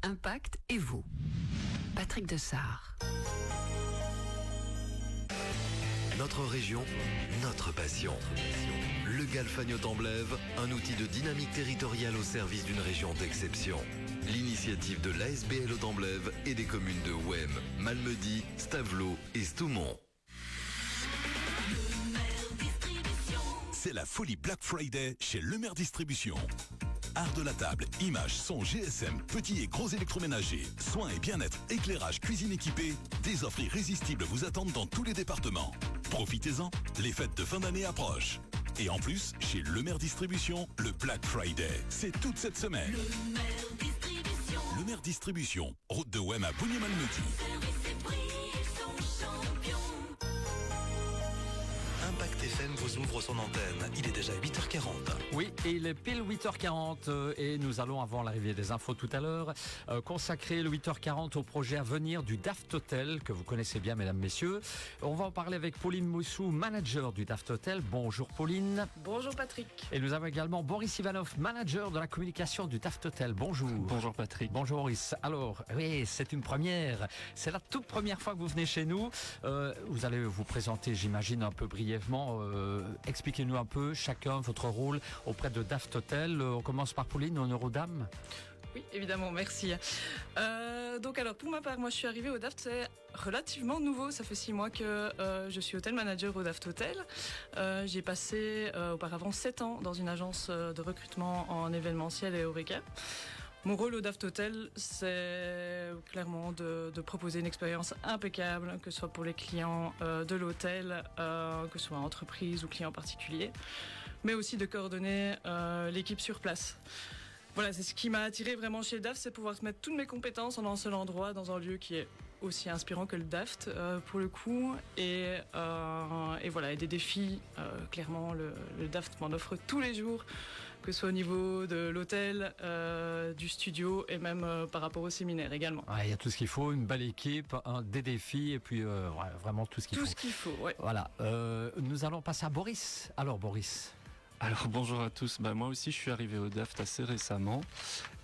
Impact et vous. Patrick Dessart. Notre région, notre passion. Le Galfagno-Temblève, un outil de dynamique territoriale au service d'une région d'exception. L'initiative de l'ASBL au Temblève et des communes de Ouem, Malmedy, Stavelot et Stoumont. C'est la folie Black Friday chez Lemaire Distribution. Art de la table, images, son, GSM, petits et gros électroménagers, soins et bien-être, éclairage, cuisine équipée, des offres irrésistibles vous attendent dans tous les départements. Profitez-en, les fêtes de fin d'année approchent. Et en plus, chez Lemaire Distribution, le Black Friday, c'est toute cette semaine. Lemaire Distribution, route de Ouem à Bougny-Malmedy. Impact FM vous ouvre son antenne. Il est déjà 8h40. Oui, et il est pile 8h40 et nous allons, avant l'arrivée des infos tout à l'heure, consacrer le 8h40 au projet à venir du Daft Hotel, que vous connaissez bien, mesdames, messieurs. On va en parler avec Pauline Moussou, manager du Daft Hotel. Bonjour Pauline. Bonjour Patrick. Et nous avons également Boris Ivanov, manager de la communication du Daft Hotel. Bonjour. Bonjour Patrick. Bonjour Boris. Alors, oui, c'est une première. C'est la toute première fois que vous venez chez nous. Vous allez vous présenter, j'imagine, un peu brièvement. Expliquez-nous un peu chacun votre rôle auprès de Daft Hotel. On commence par Pauline, honneur aux dames. Oui, évidemment, merci. Donc alors, pour ma part, moi je suis arrivée au Daft, c'est relativement nouveau. Ça fait 6 mois que je suis hotel manager au Daft Hotel. J'ai passé auparavant 7 ans dans une agence de recrutement en événementiel et Horeca. Mon rôle au Daft Hotel, c'est clairement de proposer une expérience impeccable, que ce soit pour les clients de l'hôtel, que ce soit entreprise ou clients particuliers, mais aussi de coordonner l'équipe sur place. Voilà, c'est ce qui m'a attiré vraiment chez Daft, c'est pouvoir mettre toutes mes compétences en un seul endroit, dans un lieu qui est aussi inspirant que le Daft, pour le coup. Et voilà, et des défis, clairement, le Daft m'en offre tous les jours, que ce soit au niveau de l'hôtel, du studio et même par rapport au séminaire également. Ouais, il y a tout ce qu'il faut, une belle équipe, des défis et puis vraiment tout ce qu'il faut. Tout ce qu'il faut, ouais. Voilà, nous allons passer à Boris. Alors Boris. Alors bonjour à tous, moi aussi je suis arrivé au Daft assez récemment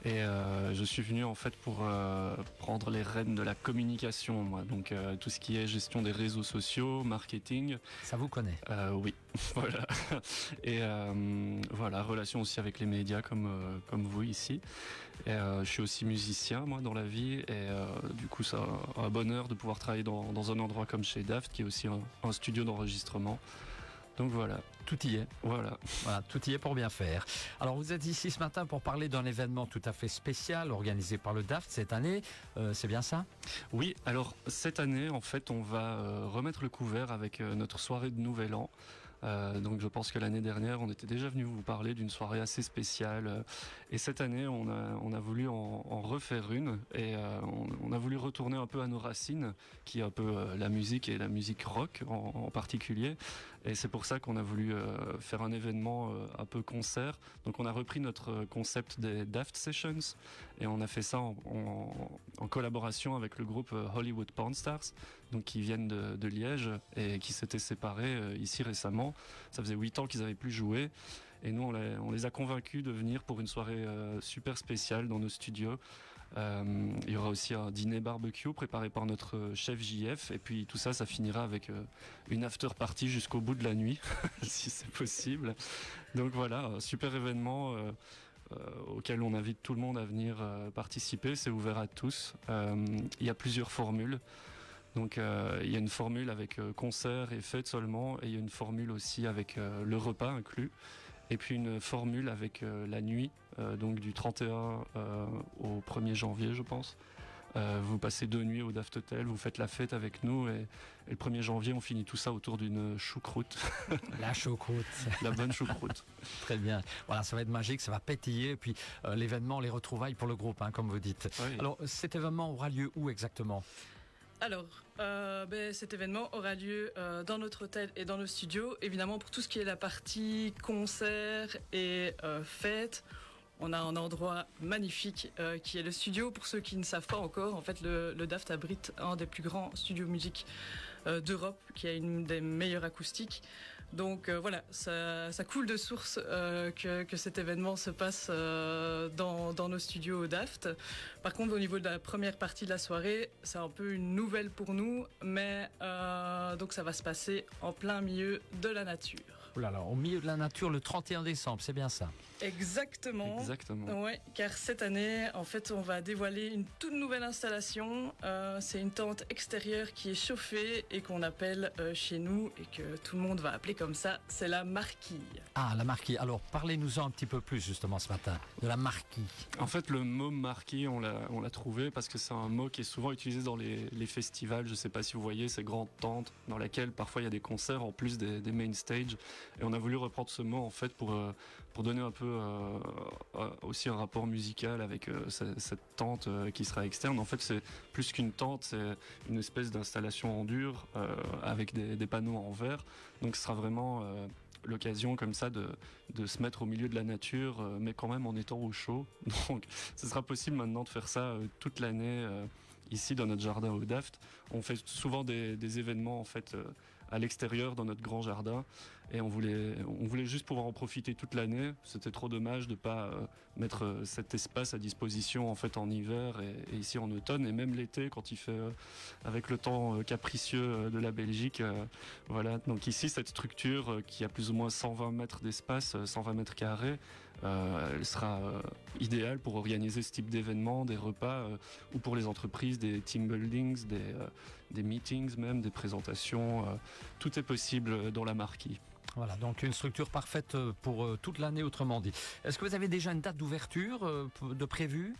et je suis venu en fait pour prendre les rênes de la communication, moi. Donc tout ce qui est gestion des réseaux sociaux, marketing. Ça vous connaît? Oui, voilà. Et voilà, relation aussi avec les médias comme vous ici. Et je suis aussi musicien moi dans la vie et du coup ça un bonheur de pouvoir travailler dans un endroit comme chez Daft qui est aussi un studio d'enregistrement. Donc voilà. Tout y est. Voilà, tout y est pour bien faire. Alors vous êtes ici ce matin pour parler d'un événement tout à fait spécial organisé par le Daft cette année, c'est bien ça? Oui, alors cette année en fait on va remettre le couvert avec notre soirée de Nouvel An. Donc je pense que l'année dernière on était déjà venu vous parler d'une soirée assez spéciale et cette année on a voulu en refaire une et on a voulu retourner un peu à nos racines qui est un peu la musique et la musique rock en particulier et c'est pour ça qu'on a voulu faire un événement un peu concert. Donc on a repris notre concept des Daft Sessions et on a fait ça en collaboration avec le groupe Hollywood Porn Stars, donc qui viennent de Liège et qui s'étaient séparés ici récemment. Ça faisait 8 ans qu'ils avaient plus joué et nous on les a convaincus de venir pour une soirée super spéciale dans nos studios. Il y aura aussi un dîner barbecue préparé par notre chef JF et puis tout ça finira avec une after party jusqu'au bout de la nuit si c'est possible. Donc voilà, un super événement auquel on invite tout le monde à venir participer. C'est ouvert à tous. Il y a plusieurs formules. Donc il y a une formule avec concert et fête seulement et il y a une formule aussi avec le repas inclus et puis une formule avec la nuit, donc du 31 au 1er janvier je pense. Vous passez 2 nuits au Daft Hotel, vous faites la fête avec nous et le 1er janvier on finit tout ça autour d'une choucroute. La choucroute. La bonne choucroute. Très bien. Voilà, ça va être magique, ça va pétiller et puis l'événement, les retrouvailles pour le groupe, comme vous dites. Oui. Alors cet événement aura lieu où exactement? Alors, cet événement aura lieu dans notre hôtel et dans nos studios. Évidemment, pour tout ce qui est la partie concert et fête, on a un endroit magnifique qui est le studio. Pour ceux qui ne savent pas encore, en fait, le Daft abrite un des plus grands studios musique d'Europe, qui a une des meilleures acoustiques. Donc voilà, ça coule de source que cet événement se passe dans nos studios au DAFT. Par contre, au niveau de la première partie de la soirée, c'est un peu une nouvelle pour nous, mais donc ça va se passer en plein milieu de la nature. Oh là là, au milieu de la nature le 31 décembre, c'est bien ça. Exactement. Exactement. Ouais, car cette année, en fait, on va dévoiler une toute nouvelle installation. C'est une tente extérieure qui est chauffée et qu'on appelle chez nous et que tout le monde va appeler comme ça, c'est la marquille. Ah, la marquille. Alors, parlez-nous-en un petit peu plus justement ce matin de la marquille. En fait, le mot marquis, on l'a trouvé parce que c'est un mot qui est souvent utilisé dans les festivals. Je ne sais pas si vous voyez ces grandes tentes dans lesquelles parfois il y a des concerts en plus des main stage. Et on a voulu reprendre ce mot en fait pour donner un peu aussi un rapport musical avec cette tente qui sera externe. En fait, c'est plus qu'une tente, c'est une espèce d'installation en dur avec des panneaux en verre. Donc, ce sera vraiment l'occasion comme ça de se mettre au milieu de la nature, mais quand même en étant au chaud. Donc, ce sera possible maintenant de faire ça toute l'année ici dans notre jardin au Daft. On fait souvent des événements en fait à l'extérieur dans notre grand jardin et on voulait juste pouvoir en profiter toute l'année. C'était trop dommage de pas mettre cet espace à disposition en fait en hiver et ici en automne et même l'été quand il fait avec le temps capricieux de la Belgique. Voilà. Donc ici cette structure qui a plus ou moins 120 mètres d'espace, 120 mètres carrés, elle sera idéale pour organiser ce type d'événements, des repas ou pour les entreprises, des team buildings, des meetings même, des présentations. Tout est possible dans la marquille. Voilà, donc une structure parfaite pour toute l'année, autrement dit. Est-ce que vous avez déjà une date d'ouverture de prévue ?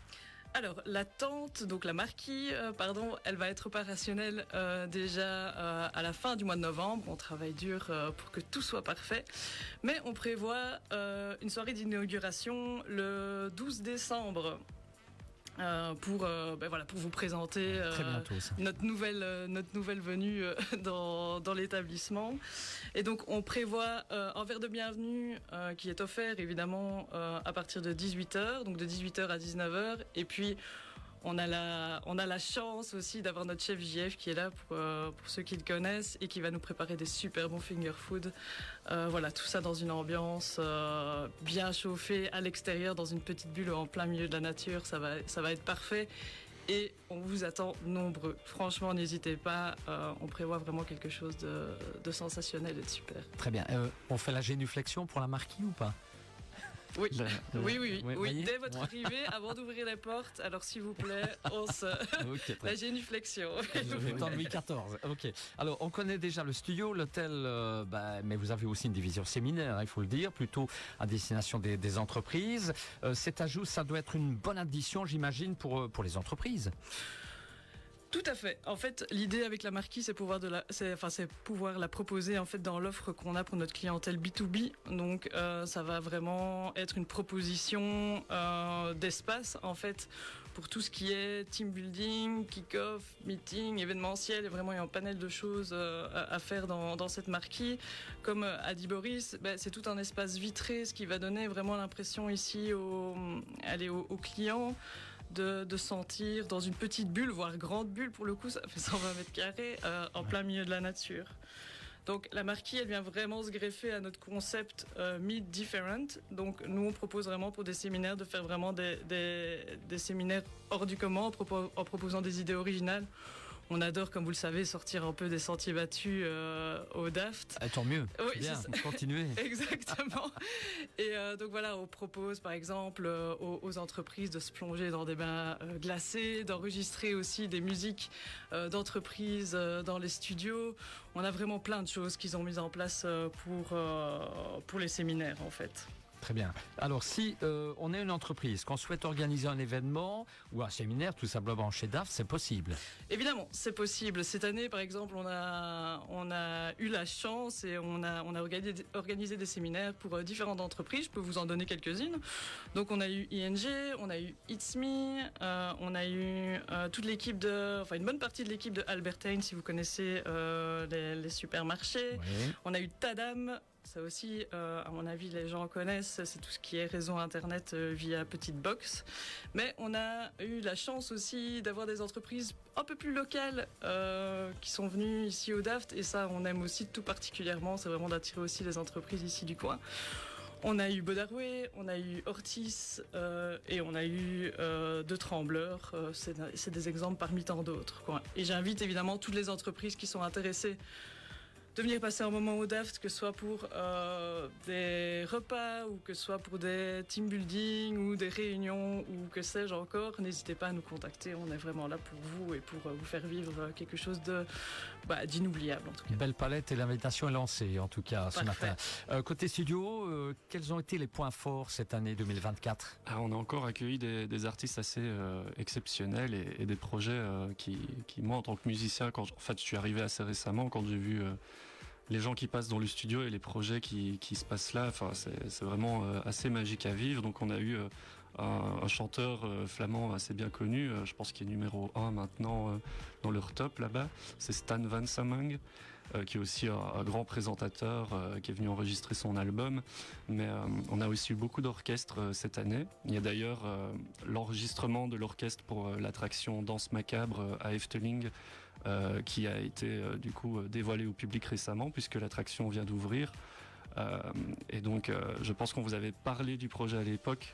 Alors, la tente, donc la marquille, elle va être opérationnelle déjà à la fin du mois de novembre. On travaille dur pour que tout soit parfait. Mais on prévoit une soirée d'inauguration le 12 décembre. Pour vous présenter Très bientôt, ça. notre nouvelle venue dans l'établissement. Et donc on prévoit un verre de bienvenue qui est offert évidemment à partir de 18h, donc de 18h à 19h. Et puis on a la chance aussi d'avoir notre chef JF qui est là pour ceux qui le connaissent et qui va nous préparer des super bons finger food. Voilà, tout ça dans une ambiance bien chauffée à l'extérieur, dans une petite bulle en plein milieu de la nature. Ça va être parfait. Et on vous attend nombreux. Franchement, n'hésitez pas. On prévoit vraiment quelque chose de sensationnel et de super. Très bien. On fait la génuflexion pour la marquille ou pas ? Oui. Oui. Voyez, Dès votre arrivée, avant d'ouvrir les portes, alors s'il vous plaît, Okay, la génuflexion. Le temps de Louis XIV. Ok. Alors, on connaît déjà le studio, l'hôtel, mais vous avez aussi une division séminaire, il faut le dire, plutôt à destination des entreprises. Cet ajout, ça doit être une bonne addition, j'imagine, pour les entreprises. Tout à fait. En fait, l'idée avec la marquille, c'est pouvoir la proposer en fait dans l'offre qu'on a pour notre clientèle B2B. Donc, ça va vraiment être une proposition d'espace en fait pour tout ce qui est team building, kick-off, meeting, événementiel. Il y a vraiment un panel de choses à faire dans cette marquille. Comme a dit Boris, c'est tout un espace vitré, ce qui va donner vraiment l'impression ici aux clients de sentir dans une petite bulle, voire grande bulle pour le coup, ça fait 120 mètres carrés, en plein milieu de la nature. Donc la marquille, elle vient vraiment se greffer à notre concept Meet Different. Donc nous, on propose vraiment pour des séminaires de faire vraiment des séminaires hors du commun en proposant des idées originales. On adore, comme vous le savez, sortir un peu des sentiers battus au Daft. Tant mieux, oui, bien, continuez. Exactement. Et donc voilà, on propose par exemple aux entreprises de se plonger dans des bains glacés, d'enregistrer aussi des musiques d'entreprises dans les studios. On a vraiment plein de choses qu'ils ont mises en place pour les séminaires en fait. Très bien. Alors, si on est une entreprise, qu'on souhaite organiser un événement ou un séminaire, tout simplement chez DAF, c'est possible. Évidemment, c'est possible. Cette année, par exemple, on a eu la chance et on a organisé des séminaires pour différentes entreprises. Je peux vous en donner quelques-unes. Donc, on a eu ING, on a eu It's Me, on a eu toute l'équipe une bonne partie de l'équipe de Albert Heijn, si vous connaissez les supermarchés. Oui. On a eu Tadam, Ça aussi, à mon avis, les gens connaissent, c'est tout ce qui est réseau internet via Petite Box. Mais on a eu la chance aussi d'avoir des entreprises un peu plus locales qui sont venues ici au Daft, et ça, on aime aussi tout particulièrement, c'est vraiment d'attirer aussi les entreprises ici du coin. On a eu Bodaroué, on a eu Ortis et on a eu De Trembleur. C'est des exemples parmi tant d'autres, quoi. Et j'invite évidemment toutes les entreprises qui sont intéressées de venir passer un moment au Daft, que ce soit pour des repas ou que ce soit pour des team building ou des réunions ou que sais-je encore. N'hésitez pas à nous contacter, on est vraiment là pour vous et pour vous faire vivre quelque chose d'inoubliable en tout cas. Une belle palette et l'invitation est lancée en tout cas ce Parfait. matin. Côté studio, quels ont été les points forts cette année 2024 ? On a encore accueilli des artistes assez exceptionnels et des projets qui, moi en tant que musicien, en fait je suis arrivé assez récemment, quand j'ai vu les gens qui passent dans le studio et les projets qui se passent là, enfin, c'est vraiment assez magique à vivre. Donc on a eu un chanteur flamand assez bien connu, je pense qu'il est numéro 1 maintenant dans leur top là-bas, c'est Stan Van Samang, qui est aussi un grand présentateur qui est venu enregistrer son album. Mais on a aussi eu beaucoup d'orchestres cette année. Il y a d'ailleurs l'enregistrement de l'orchestre pour l'attraction Danse Macabre à Efteling, qui a été du coup dévoilé au public récemment puisque l'attraction vient d'ouvrir. Et donc je pense qu'on vous avait parlé du projet à l'époque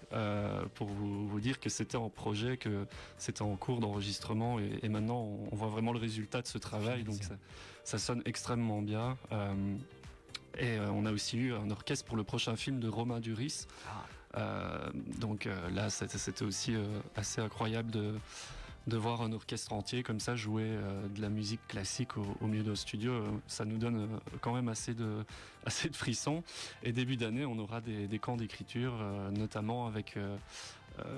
pour vous dire que c'était en projet, que c'était en cours d'enregistrement et maintenant on voit vraiment le résultat de ce travail, donc ça sonne extrêmement bien. Et on a aussi eu un orchestre pour le prochain film de Romain Duris. Donc là c'était aussi assez incroyable de voir un orchestre entier comme ça jouer de la musique classique au milieu d'un studio. Ça nous donne quand même assez de frissons. Et début d'année, on aura des camps d'écriture, notamment avec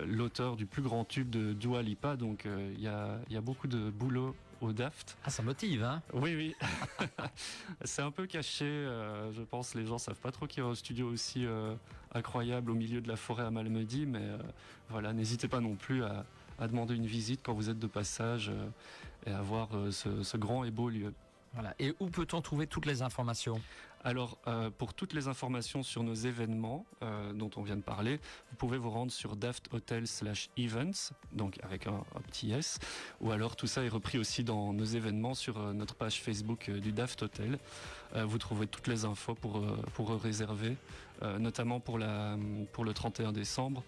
l'auteur du plus grand tube de Dua Lipa. Donc il y a beaucoup de boulot au Daft. Ah, ça motive, hein ? Oui. C'est un peu caché, je pense. Les gens savent pas trop qu'il y a un studio aussi incroyable au milieu de la forêt à Malmedy. Mais voilà, n'hésitez pas non plus à demander une visite quand vous êtes de passage et à voir ce grand et beau lieu. Voilà. Et où peut-on trouver toutes les informations ? Alors, pour toutes les informations sur nos événements dont on vient de parler, vous pouvez vous rendre sur dafthotel/events, donc avec un petit S, ou alors tout ça est repris aussi dans nos événements sur notre page Facebook du Daft Hotel. Vous trouverez toutes les infos pour réserver, notamment pour le 31 décembre.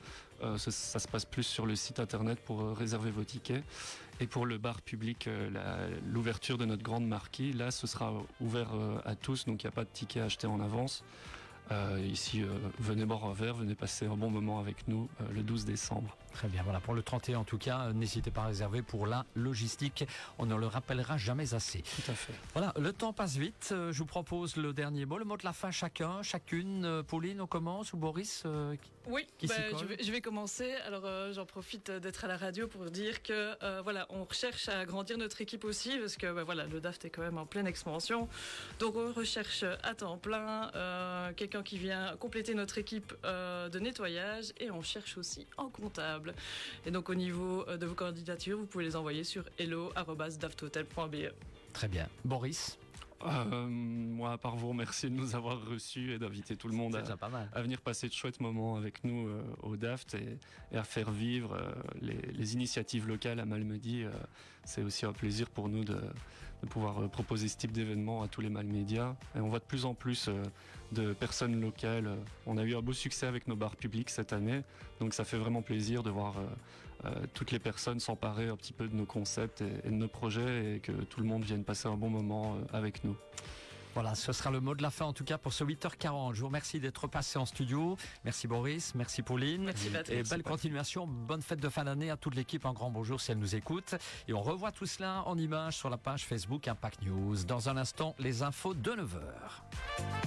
Ça se passe plus sur le site internet pour réserver vos tickets. Et pour le bar public, l'ouverture de notre grande marquise, là ce sera ouvert à tous, donc il n'y a pas de ticket à acheter en avance. Ici, venez boire un verre, venez passer un bon moment avec nous le 12 décembre. Très bien, voilà, pour le 31 en tout cas, n'hésitez pas à réserver pour la logistique, on ne le rappellera jamais assez. Tout à fait. Voilà, le temps passe vite, je vous propose le dernier mot, le mot de la fin chacune. Pauline, on commence, ou Boris Oui, qui s'y colle je vais commencer. Alors j'en profite d'être à la radio pour dire que on recherche à agrandir notre équipe aussi, parce que le Daft est quand même en pleine expansion. Donc on recherche à temps plein quelqu'un qui vient compléter notre équipe de nettoyage, et on cherche aussi en comptable. Et donc au niveau de vos candidatures, vous pouvez les envoyer sur hello@dafthotel.be. Très bien. Boris ? Moi, à part vous remercier de nous avoir reçus et d'inviter tout le monde à venir passer de chouettes moments avec nous au Daft et à faire vivre les initiatives locales à Malmedy. C'est aussi un plaisir pour nous de pouvoir proposer ce type d'événement à tous les Malmédiens. Et on voit de plus en plus de personnes locales. On a eu un beau succès avec nos bars publics cette année, donc ça fait vraiment plaisir de voir toutes les personnes s'emparer un petit peu de nos concepts et de nos projets, et que tout le monde vienne passer un bon moment avec nous. Voilà, ce sera le mot de la fin en tout cas pour ce 8h40. Je vous remercie d'être passé en studio. Merci Boris, merci Pauline. Merci Patrick. Et belle continuation, bonne fête de fin d'année à toute l'équipe. Un grand bonjour si elle nous écoute. Et on revoit tout cela en images sur la page Facebook Impact News. Dans un instant, les infos de 9h.